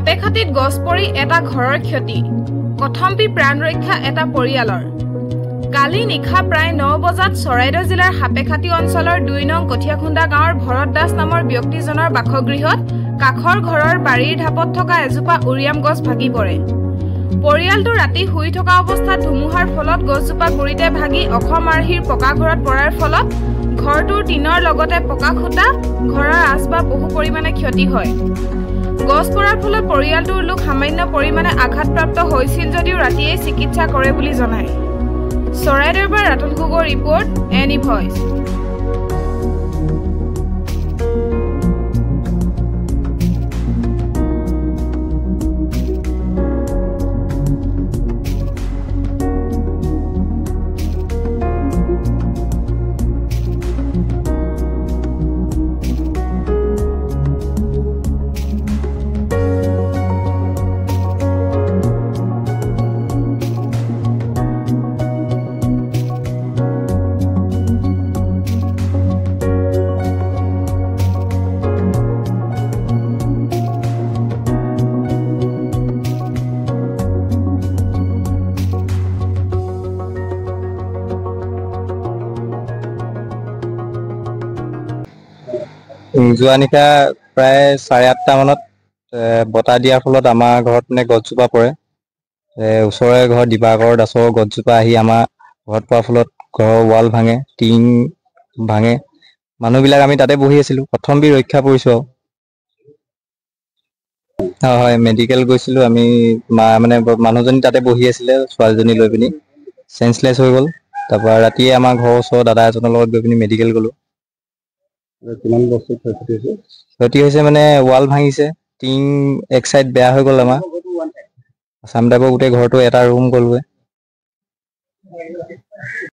সাপেখাতিত গছ পৰি এটা ঘৰৰ ক্ষতি কথম্পি প্ৰাণ ৰক্ষা এটা পৰিয়ালৰ কালি নিশা প্ৰায় 9 বজাত চৰাইদেউ জিলাৰ সাপেখাতি অঞ্চলৰ 2 নং কঠিয়াখুন্দা গাঁৱৰ ভৰত দাস নামৰ ব্যক্তিজনৰ বাসগৃহত কাখৰ ঘৰৰ বাৰীৰ ঢাপত থকা এজোপা উৰিয়াম গছ ভাগি পৰে পৰিয়ালটো ৰাতি শুই থকা অৱস্থাত ধুমুহাৰ ফলত গছজোপা গুৰিতে ভাগি অসম আৰ্হিৰ পকা ঘৰত পৰাৰ ফলত ঘৰটোৰ টিনৰ লগতে পকা খুঁটা ঘৰৰ আচবাব বহু পৰিমাণে ক্ষতি হয় গছ পৰাৰ ফলত পৰিয়ালটোৰ লোক সামান্য পৰিমাণে আঘাতপ্ৰাপ্ত হৈছিল যদিও ৰাতিয়ে চিকিৎসা কৰে বুলি জনায় চৰাইদেউৰ পৰা ৰাতুল গগৈৰ ৰিপৰ্ট এনি ভইচ যোৱা নিশা প্ৰায় 8:30 মানত বতাহ দিয়াৰ ফলত আমাৰ ঘৰত মানে গছজোপা পৰে ওচৰৰে ঘৰ দিবাকৰ দাসৰ গছজোপা আহি আমাৰ ঘৰত পোৱাৰ ফলত ঘৰৰ ৱাল ভাঙে টিং ভাঙে মানুহবিলাক আমি তাতে বহি আছিলোঁ প্ৰথম ৰক্ষা পৰিছোঁ আৰু হয় মেডিকেল গৈছিলোঁ আমি মানে মানুহজনী তাতে বহি আছিলে ছোৱালীজনী লৈ পিনি চেঞ্চলেছ হৈ গ'ল তাৰপৰা ৰাতিয়ে আমাৰ ঘৰৰ ওচৰৰ দাদা এজনৰ লগত গৈ পিনি মেডিকেল গ'লোঁ কিমান বস্তু ক্ষতি হৈছে ক্ষতি হৈছে মানে ৱাল ভাঙিছে টিং এক চাইড বেয়া হৈ গ'ল আমাৰ আসাম টাইপৰ গোটেই ঘৰটো এটা ৰুম গ'লগৈ